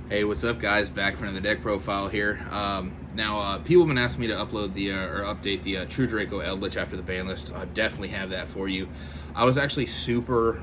Hey, what's up, guys? Back for another deck profile here. People have been asking me to upload or update the True Draco Eldlich after the ban list. I definitely have that for you. I was actually super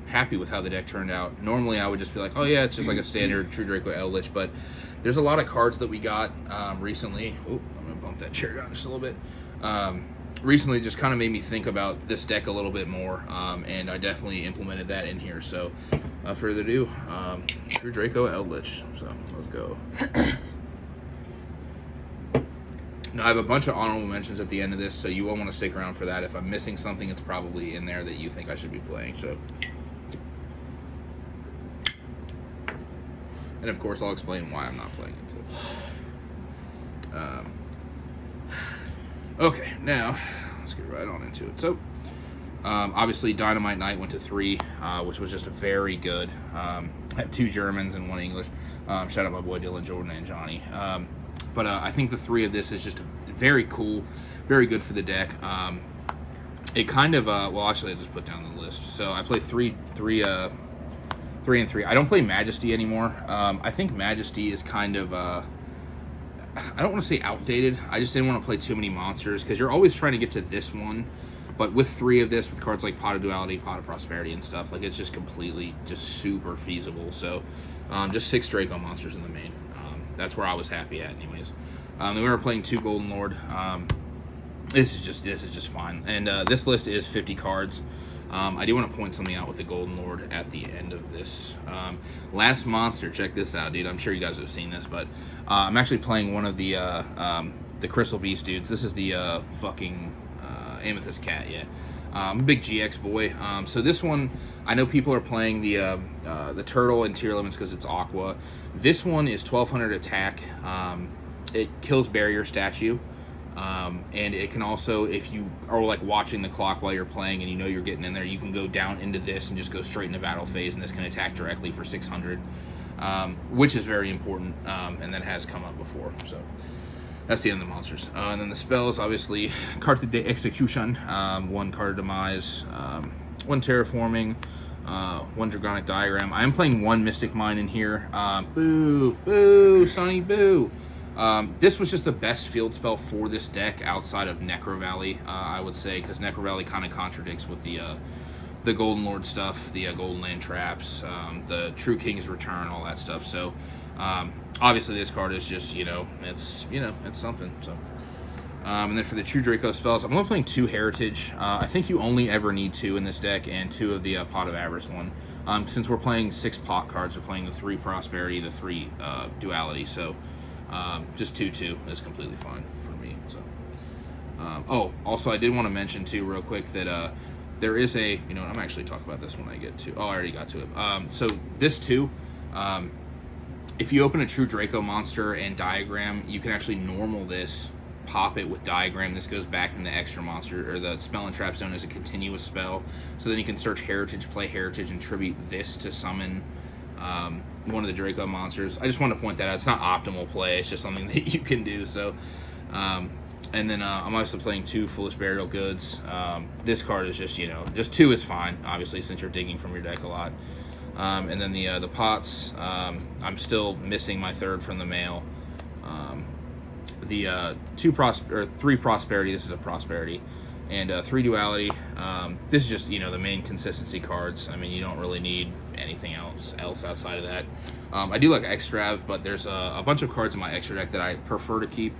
happy with how the deck turned out. Normally, I would just be like, oh yeah, it's just like a standard True Draco Eldlich, but there's a lot of cards that we got recently. Oh, I'm gonna bump that chair down just a little bit. Recently just kind of made me think about this deck a little bit more, and I definitely implemented that in here. So, further ado, True Draco Eldlich. So let's go. Now I have a bunch of honorable mentions at the end of this, so you will want to stick around for that. If I'm missing something, it's probably in there that you think I should be playing. So, and of course, I'll explain why I'm not playing it too. Okay, now let's get right on into it. So, obviously, Dynamite Knight went to 3, which was just very good. I have 2 Germans and 1 English. Shout out my boy Dylan, Jordan, and Johnny. But I think the 3 of this is just very cool, very good for the deck. It kind of, well, actually, I just put down the list. So I play 3 and 3. I don't play Majesty anymore. I think Majesty is kind of, I don't want to say outdated. I just didn't want to play too many monsters because you're always trying to get to this one. But with 3 of this, with cards like Pot of Duality, Pot of Prosperity, and stuff, like it's just completely, just super feasible. So, just 6 Draco monsters in the main. That's where I was happy at, anyways. Then we were playing 2 Golden Lord. This is just fine. And this list is 50 cards. I do want to point something out with the Golden Lord at the end of this. Last monster, check this out, dude. I'm sure you guys have seen this, but I'm actually playing one of the Crystal Beast dudes. This is the fucking Amethyst Cat, yeah. I'm a big GX boy. So this one, I know people are playing the Turtle in tier limits because it's Aqua. This one is 1200 attack. It kills Barrier Statue. And it can also, if you are like watching the clock while you're playing and you know you're getting in there, you can go down into this and just go straight into battle phase, and this can attack directly for 600, which is very important, and that has come up before. So that's the end of the monsters. And then the spells, obviously, Carte de Execution, 1 Carte de Demise, 1 Terraforming, 1 Dragonic Diagram. I am playing 1 Mystic Mine in here. Boo, Sonny, boo. This was just the best field spell for this deck outside of Necro Valley, I would say, because Necro Valley kind of contradicts with the Golden Lord stuff, the Golden Land Traps, the True King's Return, all that stuff. So, obviously this card is just, it's something. So, and then for the True Draco spells, I'm only playing 2 Heritage. I think you only ever need 2 in this deck, and 2 of the Pot of Avarice one. Since we're playing 6 pot cards, we're playing the 3 Prosperity, the 3 Duality, so just 2/2 is completely fine for me. So, also I did want to mention too, real quick, that there is a, I'm actually talking about this when I get to. Oh, I already got to it. So this too, if you open a True Draco monster and Diagram, you can actually normal this, pop it with Diagram. This goes back in the extra monster or the spell and trap zone as a continuous spell. So then you can search Heritage, play Heritage, and tribute this to summon one of the Draco monsters. I just want to point that out. It's not optimal play. It's just something that you can do. So, and then I'm also playing 2 Foolish Burial Goods. This card is just, just 2 is fine, obviously, since you're digging from your deck a lot. And then the pots, I'm still missing my 3rd from the mail. The 3 Prosperity, this is a Prosperity, and 3 Duality. This is just, the main consistency cards. I mean, you don't really need anything else outside of that. I do like Extrav, but there's a bunch of cards in my extra deck that I prefer to keep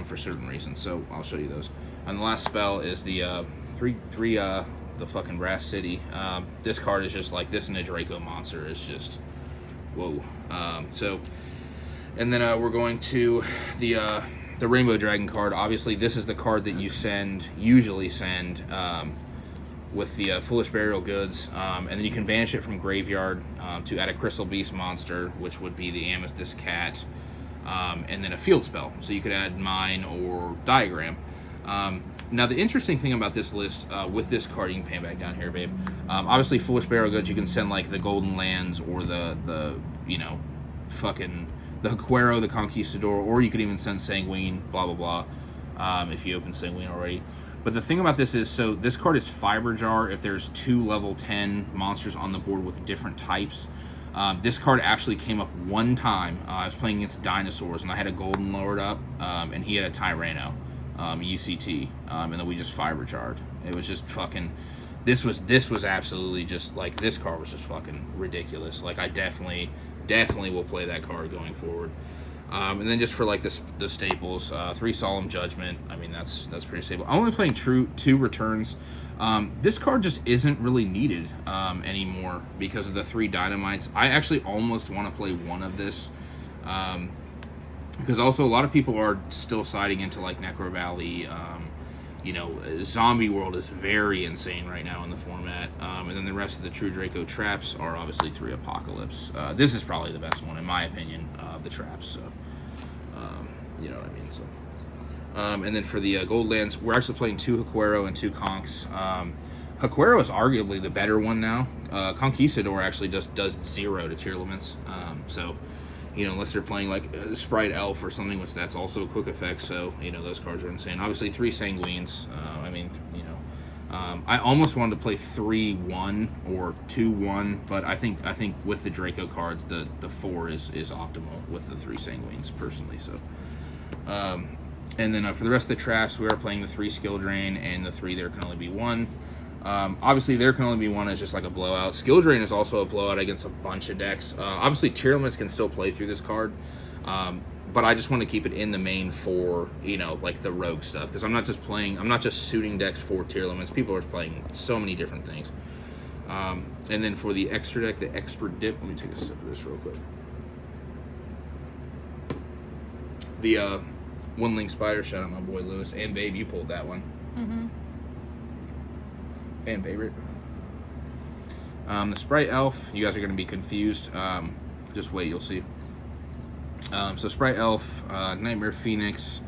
for certain reasons, so I'll show you those. And the last spell is the 3 the fucking Brass City. This card is just like this, and a Draco monster is just whoa. So, and then we're going to the Rainbow Dragon card. Obviously, this is the card that you usually send with the Foolish Burial Goods, and then you can banish it from graveyard to add a Crystal Beast monster, which would be the Amethyst Cat, and then a field spell. So you could add Mine or Diagram. Now, the interesting thing about this list, with this card, you can pan back down here, babe. Obviously, Foolish Burial Goods, you can send like the Golden Lands or the Cuero, the Conquistador, or you could even send Sanguine, blah, blah, blah, if you open Sanguine already. But the thing about this is, so this card is Fiber Jar if there's 2 level 10 monsters on the board with different types. This card actually came up one time. I was playing against Dinosaurs, and I had a Golden Lord up, and he had a Tyranno, UCT, and then we just fiber charred. It was just fucking... This was absolutely just, like, this card was just fucking ridiculous. Like, I definitely will play that card going forward. And then just for, like, the staples, 3 Solemn Judgment. I mean, that's pretty stable. I'm only playing 2 Returns. This card just isn't really needed anymore because of the 3 Dynamites. I actually almost want to play one of this. Because also a lot of people are still siding into, like, Necro Valley. You know, Zombie World is very insane right now in the format. And then the rest of the True Draco traps are obviously 3 Apocalypse. This is probably the best one, in my opinion, of the traps. So, you know what I mean? So, and then for the Gold Lands, we're actually playing 2 Haquero and 2 Conks. Haquero is arguably the better one now. Conquistador actually just does 0 to tier limits. So, you know, unless they're playing like Sprite Elf or something, which that's also a quick effect. So, you know, those cards are insane. Obviously, 3 Sanguines. I mean, you know, I almost wanted to play 3-1 or 2-1, but I think with the Draco cards, the 4 is optimal with the 3 Sanguines personally. So, and then for the rest of the traps, we are playing the 3 Skill Drain and the 3 There Can Only Be 1. Obviously, There Can Only Be 1 is just like a blowout. Skill Drain is also a blowout against a bunch of decks. Obviously, tier limits can still play through this card, but I just want to keep it in the main for, you know, like the rogue stuff, because I'm not just suiting decks for tier limits. People are playing so many different things. And then for the extra deck, the extra dip, let me take a sip of this real quick. The One Link Spider, shout out my boy Lewis, and Babe, you pulled that one. Mm-hmm. Fan favorite. The Sprite Elf, you guys are going to be confused. Just wait, you'll see. So Sprite Elf, Nightmare Phoenix.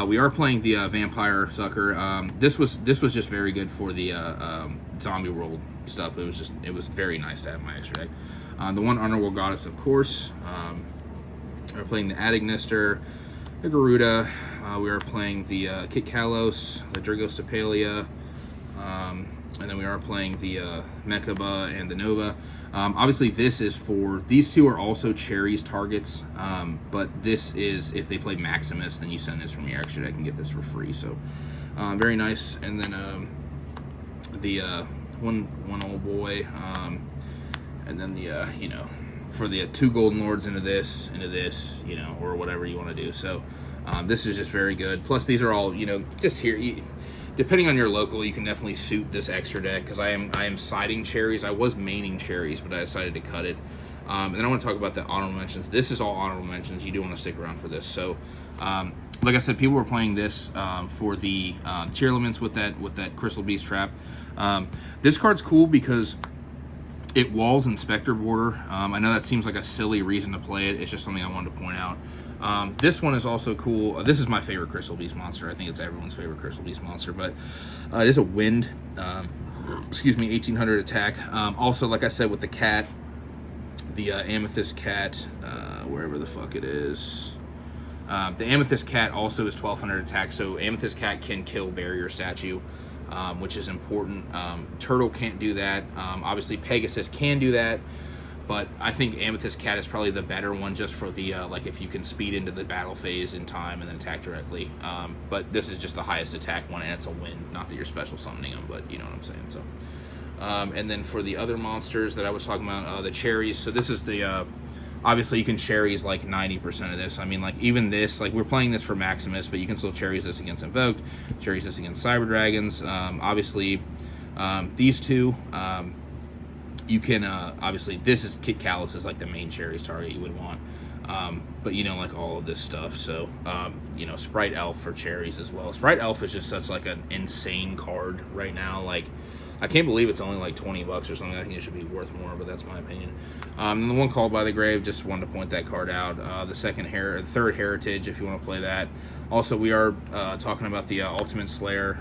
We are playing the Vampire Sucker. This was just very good for the Zombie World stuff. It was very nice to have my extra deck. The one Underworld Goddess, of course. We're playing the Adignister, the Garuda. We are playing the Kit Kalos, the Dragostapalia. And then we are playing the Mechaba and the Nova. Obviously, this is for... These 2 are also Cherry's targets. But this is... If they play Maximus, then you send this from your extra deck and get this for free. So, very nice. And then the one old boy. And then the, you know... For the 2 Golden Lords into this, you know, or whatever you want to do. So, this is just very good. Plus, these are all, you know, just here... Depending on your local, you can definitely suit this extra deck, because I am siding Cherries. I was maining Cherries, but I decided to cut it. And then I want to talk about the honorable mentions. This is all honorable mentions. You do want to stick around for this. So, like I said, people were playing this for the tier elements with that Crystal Beast trap. This card's cool because it walls Inspector Border. I know that seems like a silly reason to play it. It's just something I wanted to point out. This one is also cool. This is my favorite Crystal Beast monster. I think it's everyone's favorite Crystal Beast monster, but it is a wind, 1800 attack. Also, like I said, with the cat, the Amethyst Cat, wherever the fuck it is. The Amethyst Cat also is 1200 attack, so Amethyst Cat can kill Barrier Statue, which is important. Turtle can't do that. Obviously, Pegasus can do that. But I think Amethyst Cat is probably the better one, just for the, like, if you can speed into the battle phase in time and then attack directly. But this is just the highest attack one, and it's a win. Not that you're special summoning them, but you know what I'm saying. So, and then for the other monsters that I was talking about, the Cherries. So this is the, obviously you can Cherries like 90% of this. I mean, like, even this, like, we're playing this for Maximus, but you can still Cherries this against Invoked, Cherries this against Cyber Dragons. Obviously, these 2... you can, obviously, this is Kit Kalos is like the main Cherries target you would want. But, you know, like all of this stuff. So, you know, Sprite Elf for Cherries as well. Sprite Elf is just such like an insane card right now. Like, I can't believe it's only like $20 or something. I think it should be worth more, but that's my opinion. And the one Called by the Grave, just wanted to point that card out. The third Heritage, if you want to play that. Also, we are talking about the Ultimate Slayer.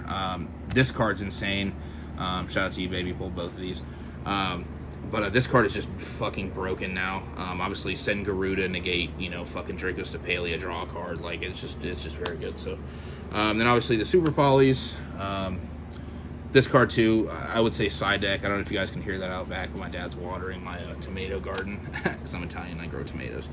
This card's insane. Shout out to you, baby. Pulled both of these. But this card is just fucking broken now. Obviously, send Garuda, negate, you know, fucking Dracostapalia, draw a card. Like, it's just very good. So, then obviously the Super Polys. this card too, I would say side deck. I don't know if you guys can hear that out back, but my dad's watering my tomato garden because I'm Italian. I grow tomatoes.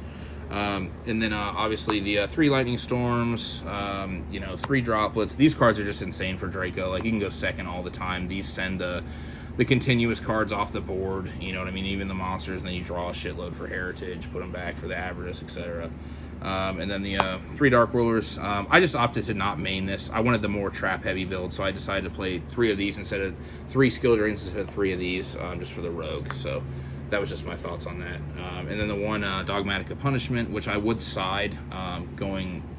And then obviously the 3 lightning storms, 3 droplets. These cards are just insane for Draco. Like, you can go second all the time. These send the continuous cards off the board. You know what I mean? Even the monsters. And then you draw a shitload for heritage, put them back for the avarice, etc. And then the 3 dark rulers. I just opted to not main this. I wanted the more trap heavy build, so I decided to play 3 of these instead of 3 skill drains instead of 3 of these, just for the rogue. So that was just my thoughts on that. And then the 1 dogmatic of punishment, which I would side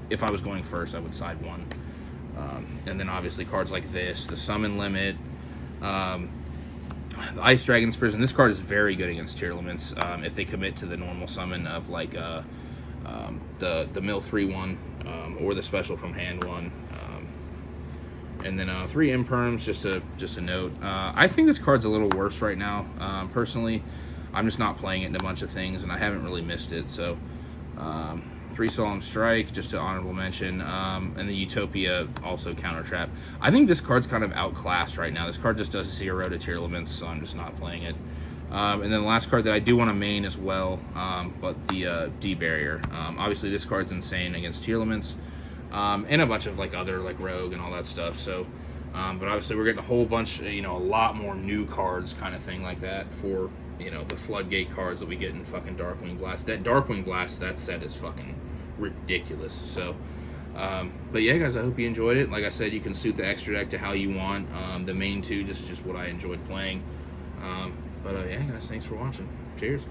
if I was going first, I would side 1. And then obviously cards like this, the summon limit, the Ice Dragon's Prison. This card is very good against tier limits if they commit to the normal summon of like the mill 3 one or the special from hand one. And then 3 imperms, just a note. I think this card's a little worse right now, personally. I'm just not playing it in a bunch of things, and I haven't really missed it. So 3 Solemn Strike, just an honorable mention, and the Utopia, also counter trap. I think this card's kind of outclassed right now. This card just does 0 to tier limits, so I'm just not playing it. And then the last card that I do want to main as well, but the D-Barrier. Obviously, this card's insane against tier limits, and a bunch of like other like rogue and all that stuff. So, but obviously we're getting a whole bunch, a lot more new cards, kind of thing like that for the floodgate cards that we get in fucking Darkwing Blast. That Darkwing Blast, that set is fucking ridiculous. So, but yeah, guys, I hope you enjoyed it. Like I said, you can suit the extra deck to how you want. The main 2, just what I enjoyed playing. But yeah, guys, thanks for watching. Cheers.